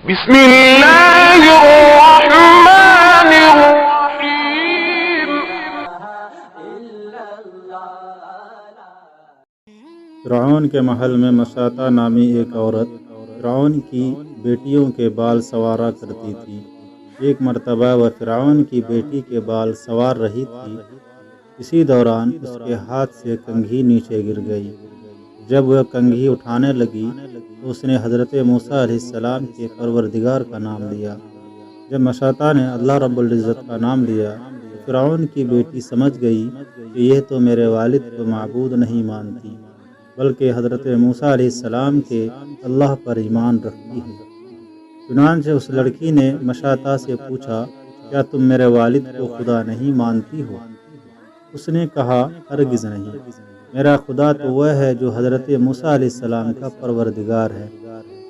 بسم اللہ الرحمن الرحیم۔ فرعون کے محل میں مشاطہ نامی ایک عورت فرعون کی بیٹیوں کے بال سنوارا کرتی تھی۔ ایک مرتبہ وہ فرعون کی بیٹی کے بال سنوار رہی تھی، اسی دوران اس کے ہاتھ سے کنگھی نیچے گر گئی۔ جب وہ کنگھی اٹھانے لگی تو اس نے حضرت موسیٰ علیہ السلام کے پروردگار کا نام لیا۔ جب مشاطہ نے اللہ رب العزت کا نام لیا تو فرعون کی بیٹی سمجھ گئی کہ یہ تو میرے والد کو معبود نہیں مانتی بلکہ حضرت موسیٰ علیہ السلام کے اللہ پر ایمان رکھتی ہے۔ چنانچہ اس لڑکی نے مشاطہ سے پوچھا، کیا تم میرے والد کو خدا نہیں مانتی ہو؟ اس نے کہا، ہرگز نہیں، میرا خدا تو وہ ہے جو حضرت موسیٰ علیہ السلام کا پروردگار ہے۔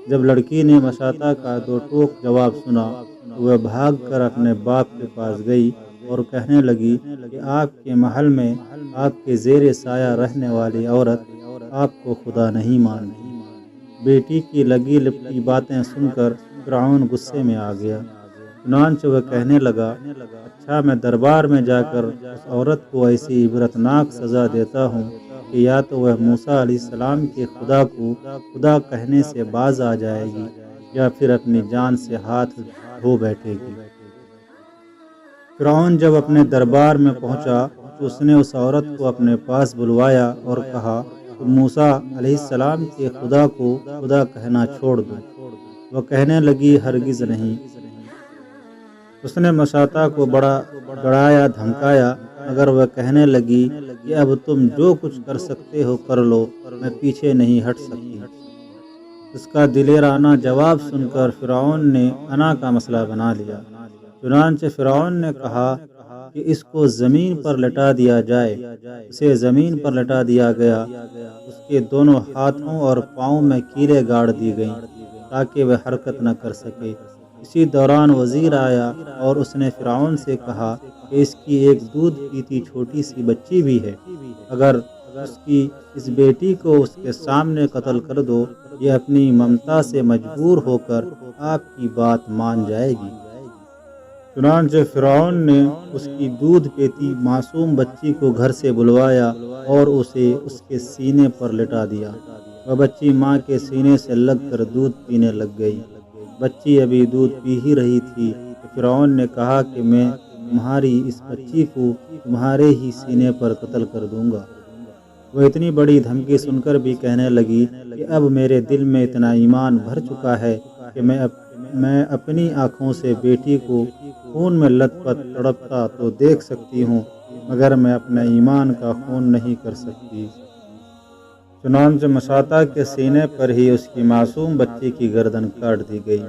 جب لڑکی نے مشاطہ کا دو ٹوک جواب سنا تو وہ بھاگ کر اپنے باپ کے پاس گئی اور کہنے لگی کہ آپ کے محل میں آپ کے زیر سایہ رہنے والی عورت آپ کو خدا نہیں مانتی۔ بیٹی کی لگی لپٹی باتیں سن کر فرعون غصے میں آ گیا۔ چنانچہ وہ کہنے لگا، اچھا میں دربار میں جا کر اس عورت کو ایسی عبرتناک سزا دیتا ہوں کہ یا تو وہ موسیٰ علیہ السلام کے خدا کو خدا کہنے سے باز آ جائے گی یا پھر اپنی جان سے ہاتھ دھو بیٹھے گی۔ فرعون جب اپنے دربار میں پہنچا تو اس نے اس عورت کو اپنے پاس بلوایا اور کہا، تم موسیٰ علیہ السلام کے خدا کو خدا کہنا چھوڑ دو۔ وہ کہنے لگی، ہرگز نہیں۔ اس نے مشاطہ کو بڑا ڈرایا دھمکایا، مگر وہ کہنے لگی کہ اب تم جو کچھ کر سکتے ہو کر لو، میں پیچھے نہیں ہٹ سکتی۔ اس کا دلیرانہ جواب سن کر فرعون نے انا کا مسئلہ بنا لیا۔ چنانچہ فرعون نے کہا کہ اس کو زمین پر لٹا دیا جائے۔ اسے زمین پر لٹا دیا گیا۔ اس کے دونوں ہاتھوں اور پاؤں میں کیلیں گاڑ دی گئیں تاکہ وہ حرکت نہ کر سکے۔ اسی دوران وزیر آیا اور اس نے فرعون سے کہا کہ اس کی ایک دودھ پیتی چھوٹی سی بچی بھی ہے، اگر اس کی اس بیٹی کو اس کے سامنے قتل کر دو، یہ اپنی ممتا سے مجبور ہو کر آپ کی بات مان جائے گی۔ چنانچہ فرعون نے اس کی دودھ پیتی معصوم بچی کو گھر سے بلوایا اور اسے اس کے سینے پر لٹا دیا۔ وہ بچی ماں کے سینے سے لگ کر دودھ پینے لگ گئی۔ بچی ابھی دودھ پی ہی رہی تھی کہ فرعون نے کہا کہ میں تمہاری اس بچی کو تمہارے ہی سینے پر قتل کر دوں گا۔ وہ اتنی بڑی دھمکی سن کر بھی کہنے لگی کہ اب میرے دل میں اتنا ایمان بھر چکا ہے کہ میں اپنی آنکھوں سے بیٹی کو خون میں لت پت تڑپتا تو دیکھ سکتی ہوں، مگر میں اپنے ایمان کا خون نہیں کر سکتی۔ چنانچہ مشاطہ کے سینے پر ہی اس کی معصوم بچی کی گردن کاٹ دی گئی۔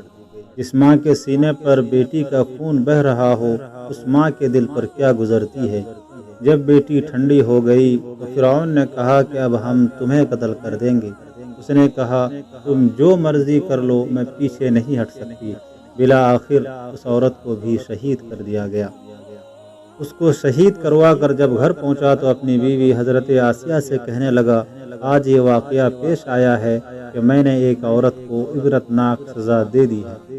جس ماں کے سینے پر بیٹی کا خون بہہ رہا ہو، اس ماں کے دل پر کیا گزرتی ہے۔ جب بیٹی ٹھنڈی ہو گئی تو فرعون نے کہا کہ اب ہم تمہیں قتل کر دیں گے۔ اس نے کہا، تم جو مرضی کر لو، میں پیچھے نہیں ہٹ سکتی۔ بالآخر اس عورت کو بھی شہید کر دیا گیا۔ اس کو شہید کروا کر جب گھر پہنچا تو اپنی بیوی حضرت آسیہ سے کہنے لگا، آج یہ واقعہ پیش آیا ہے کہ میں نے ایک عورت کو عبرتناک سزا دے دی ہے۔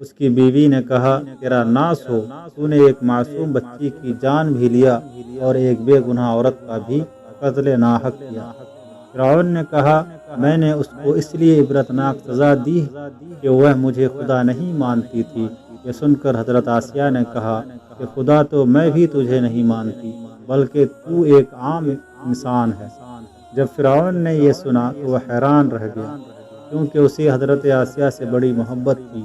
اس کی بیوی نے کہا، تیرا ناس ہو، تو نے ایک معصوم بچی کی جان بھی لیا اور ایک بے گناہ عورت کا بھی قتل ناحق کیا۔ فرعون نے کہا، میں نے اس کو اس لیے عبرتناک سزا دی کہ وہ مجھے خدا نہیں مانتی تھی۔ یہ سن کر حضرت آسیہ نے کہا کہ خدا تو میں بھی تجھے نہیں مانتی، بلکہ تو ایک عام انسان ہے۔ جب فرعون نے یہ سنا تو وہ حیران رہ گیا، کیونکہ اسے حضرت آسیہ سے بڑی محبت تھی۔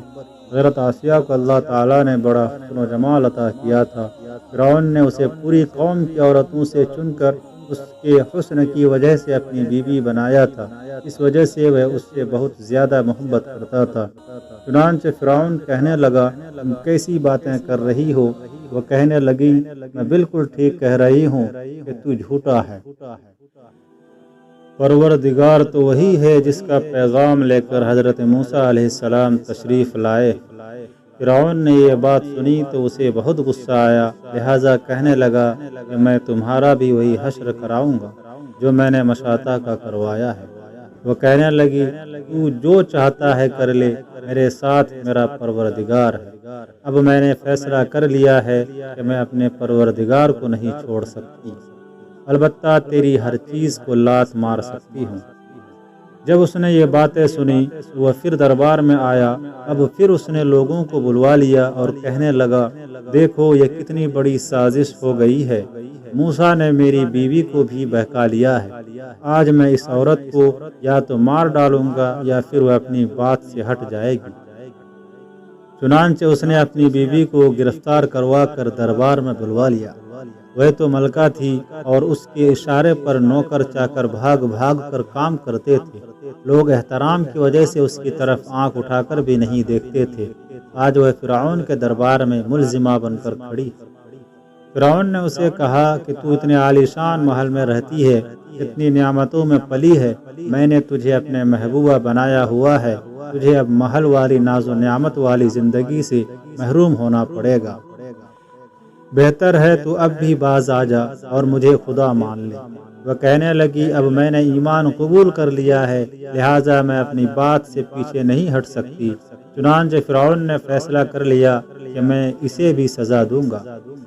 حضرت آسیہ کو اللہ تعالیٰ نے بڑا حسن و جمال عطا کیا تھا۔ فرعون نے اسے پوری قوم کی عورتوں سے چن کر اس کے حسن کی وجہ سے اپنی بیوی بنایا تھا، اس وجہ سے وہ اس سے بہت زیادہ محبت کرتا تھا۔ چنانچہ فرعون کہنے لگا، تم کیسی باتیں کر رہی ہو؟ وہ کہنے لگی، میں بالکل ٹھیک کہہ رہی ہوں کہ تو جھوٹا ہے۔ پروردگار تو وہی ہے جس کا پیغام لے کر حضرت موسیٰ علیہ السلام تشریف لائے۔ فرعون نے یہ بات سنی تو اسے بہت غصہ آیا، لہٰذا کہنے لگا کہ میں تمہارا بھی وہی حشر کراؤں گا جو میں نے مشاطہ کا کروایا ہے۔ وہ کہنے لگی تو جو چاہتا ہے کر لے، میرے ساتھ میرا پروردگار ہے۔ اب میں نے فیصلہ کر لیا ہے کہ میں اپنے پروردگار کو نہیں چھوڑ سکتی، البتہ تیری ہر چیز کو لات مار سکتی ہوں۔ جب اس نے یہ باتیں سنی تو وہ پھر دربار میں آیا۔ اب پھر اس نے لوگوں کو بلوا لیا اور کہنے لگا دیکھو یہ کتنی بڑی سازش ہو گئی ہے، موسیٰ نے میری بیوی کو بھی بہکا لیا ہے۔ آج میں اس عورت کو یا تو مار ڈالوں گا یا پھر وہ اپنی بات سے ہٹ جائے گی۔ چنانچہ اس نے اپنی بیوی کو گرفتار کروا کر دربار میں بلوا لیا۔ وہ تو ملکہ تھی اور اس کے اشارے پر نوکر چاکر بھاگ بھاگ کر کام کرتے تھے۔ لوگ احترام کی وجہ سے اس کی طرف آنکھ اٹھا کر بھی نہیں دیکھتے تھے۔ آج وہ فرعون کے دربار میں ملزمہ بن کر کھڑی۔ فرعون نے اسے کہا کہ تو اتنے عالیشان محل میں رہتی ہے، اتنی نعمتوں میں پلی ہے، میں نے تجھے اپنے محبوبہ بنایا ہوا ہے، تجھے اب محل والی ناز و نعمت والی زندگی سے محروم ہونا پڑے گا۔ بہتر ہے تو اب بھی باز آ جا اور مجھے خدا مان لے۔ وہ کہنے لگی اب میں نے ایمان قبول کر لیا ہے، لہٰذا میں اپنی بات سے پیچھے نہیں ہٹ سکتی۔ چنانچہ فرعون نے فیصلہ کر لیا کہ میں اسے بھی سزا دوں گا۔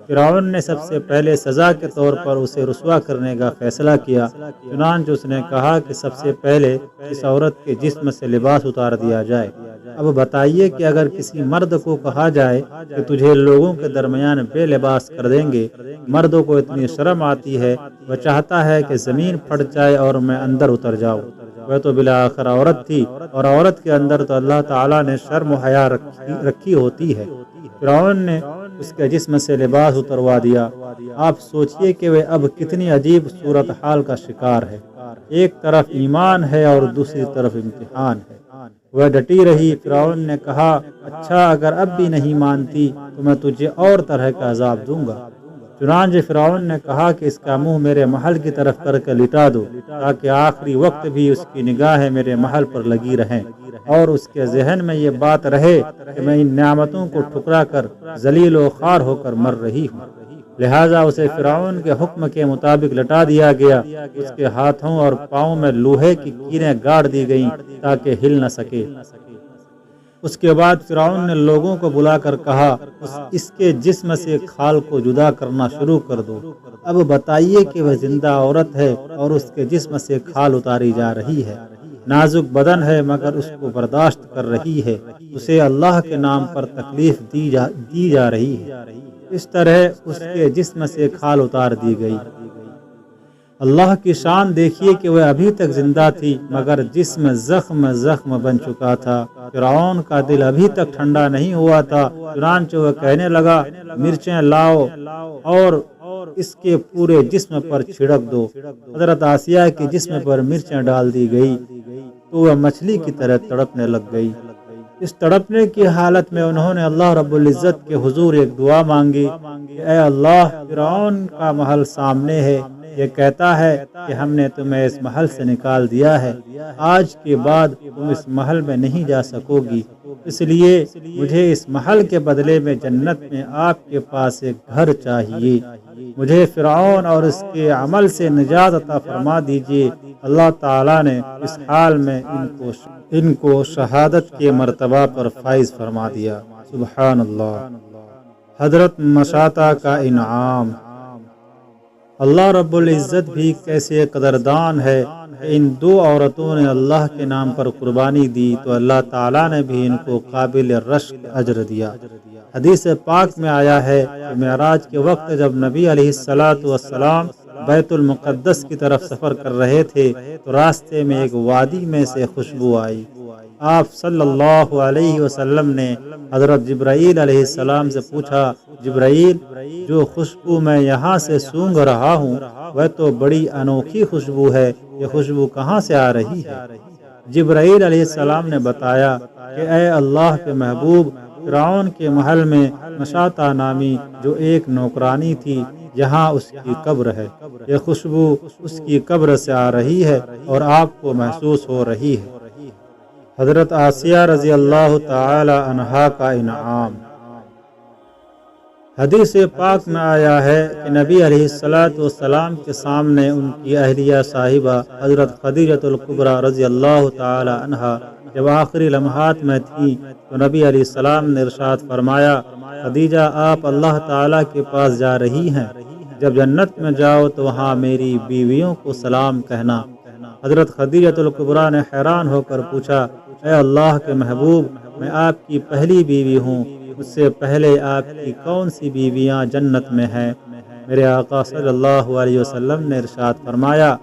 فرعون نے سب سے پہلے سزا کے طور پر اسے رسوا کرنے کا فیصلہ کیا۔ چنانچہ اس نے کہا کہ سب سے پہلے اس عورت کے جسم سے لباس اتار دیا جائے۔ اب بتائیے کہ اگر کسی مرد کو کہا جائے کہ تجھے لوگوں کے درمیان بے لباس کر دیں گے، مردوں کو اتنی شرم آتی ہے، وہ چاہتا ہے کہ زمین پھٹ جائے اور میں اندر اتر جاؤں۔ وہ تو بالآخر عورت تھی، اور عورت کے اندر تو اللہ تعالیٰ نے شرم و حیا رکھی ہوتی ہے۔ فرعون نے اس کے جسم سے لباس اتروا دیا۔ آپ سوچئے کہ وہ اب کتنی عجیب صورتحال کا شکار ہے۔ ایک طرف ایمان ہے اور دوسری طرف امتحان ہے۔ وہ ڈٹی رہی۔ فرعون نے کہا اچھا اگر اب بھی نہیں مانتی تو میں تجھے اور طرح کا عذاب دوں گا۔ چنانچہ فرعون نے کہا کہ اس کا منہ میرے محل کی طرف کر کے لٹا دو تاکہ آخری وقت بھی اس کی نگاہیں میرے محل پر لگی رہیں اور اس کے ذہن میں یہ بات رہے کہ میں ان نعمتوں کو ٹھکرا کر ذلیل و خوار ہو کر مر رہی ہوں۔ لہٰذا اسے فرعون کے حکم کے مطابق لٹا دیا گیا۔ اس کے ہاتھوں اور پاؤں میں لوہے کی کیلیں گاڑ دی گئیں تاکہ ہل نہ سکے۔ اس کے بعد فرعون نے لوگوں کو بلا کر کہا اس کے جسم سے کھال کو جدا کرنا شروع کر دو۔ اب بتائیے کہ وہ زندہ عورت ہے اور اس کے جسم سے کھال اتاری جا رہی ہے، نازک بدن ہے مگر اس کو برداشت کر رہی ہے، اسے اللہ کے نام پر تکلیف دی جا رہی ہے۔ اس طرح اس کے جسم سے کھال اتار دی گئی۔ اللہ کی شان دیکھیے کہ وہ ابھی تک زندہ تھی مگر جسم زخم بن چکا تھا۔ فرعون کا دل ابھی تک ٹھنڈا نہیں ہوا تھا۔ چنانچہ وہ کہنے لگا مرچیں لاؤ اور اس کے پورے جسم پر چھڑک دو۔ حضرت آسیہ کے جسم پر مرچیں ڈال دی گئی تو وہ مچھلی کی طرح تڑپنے لگ گئی۔ اس تڑپنے کی حالت میں انہوں نے اللہ رب العزت کے حضور ایک دعا مانگی کہ اے اللہ فرعون کا محل سامنے ہے، یہ کہتا ہے کہ ہم نے تمہیں اس محل سے نکال دیا ہے، آج کے بعد تم اس محل میں نہیں جا سکو گی، اس لیے مجھے اس محل کے بدلے میں جنت میں آپ کے پاس ایک گھر چاہیے، مجھے فرعون اور اس کے عمل سے نجات عطا فرما دیجیے۔ اللہ تعالیٰ نے اس حال میں ان کو شہادت کے مرتبہ پر فائز فرما دیا۔ سبحان اللہ۔ حضرت مشاطہ کا انعام۔ اللہ رب العزت بھی کیسے قدردان ہے کہ ان دو عورتوں نے اللہ کے نام پر قربانی دی تو اللہ تعالیٰ نے بھی ان کو قابل رشک اجر دیا۔ حدیث پاک میں آیا ہے کہ معراج کے وقت جب نبی علیہ السلام بیت المقدس کی طرف سفر کر رہے تھے تو راستے میں ایک وادی میں سے خوشبو آئی۔ آپ صلی اللہ علیہ وسلم نے حضرت جبرائیل علیہ السلام سے پوچھا جبرائیل جو خوشبو میں یہاں سے سونگھ رہا ہوں وہ تو بڑی انوکھی خوشبو ہے، یہ خوشبو کہاں سے آ رہی ہے؟ جبرائیل علیہ السلام نے بتایا کہ اے اللہ کے محبوب فرعون کے محل میں مشاطہ نامی جو ایک نوکرانی تھی جہاں اس کی قبر ہے، یہ خوشبو اس کی قبر سے آ رہی ہے اور آپ کو محسوس ہو رہی ہے۔ حضرت آسیہ رضی اللہ تعالی عنہا کا انعام۔ حدیث پاک میں آیا ہے کہ نبی علیہ الصلاۃ والسلام کے سامنے ان کی اہلیہ صاحبہ حضرت خدیجۃ الکبریٰ رضی اللہ تعالی عنہا جب آخری لمحات میں تھیں تو نبی علیہ السلام نے ارشاد فرمایا، خدیجہ آپ اللہ تعالیٰ کے پاس جا رہی ہیں، جب جنت میں جاؤ تو وہاں میری بیویوں کو سلام کہنا۔ حضرت خدیجۃ الکبریٰ نے حیران ہو کر پوچھا، اے اللہ کے محبوب، میں آپ کی پہلی بیوی ہوں، مجھ سے پہلے آپ کی کون سی بیویاں جنت میں ہیں؟ میرے آقا صلی اللہ علیہ وسلم نے ارشاد فرمایا،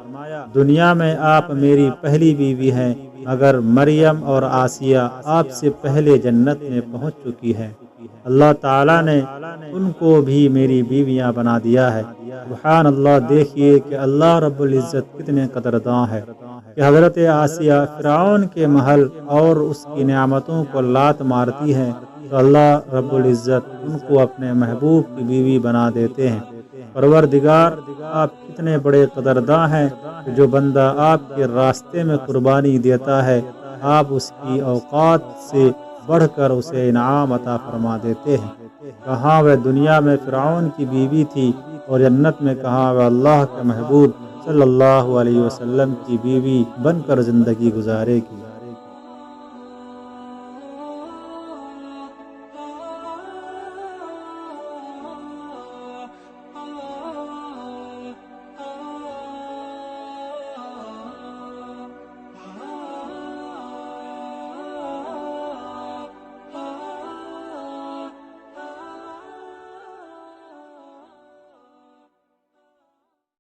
دنیا میں آپ میری پہلی بیوی ہیں، مگر مریم اور آسیہ آپ سے پہلے جنت میں پہنچ چکی ہیں۔ اللہ تعالیٰ نے ان کو بھی میری بیویاں بنا دیا ہے۔ سبحان اللہ، دیکھیے کہ اللہ رب العزت کتنے قدرداں ہے کہ حضرت آسیہ فرعون کے محل اور اس کی نعمتوں کو لات مارتی ہیں تو اللہ رب العزت ان کو اپنے محبوب کی بیوی بنا دیتے ہیں۔ پروردگار، آپ کتنے بڑے قدرداں ہیں کہ جو بندہ آپ کے راستے میں قربانی دیتا ہے آپ اس کی اوقات سے بڑھ کر اسے انعام عطا فرما دیتے ہیں۔ کہاں وہ دنیا میں فرعون کی بیوی تھی اور جنت میں کہاں وہ اللہ کے محبوب صلی اللہ علیہ وسلم کی بیوی بن کر زندگی گزارے گی۔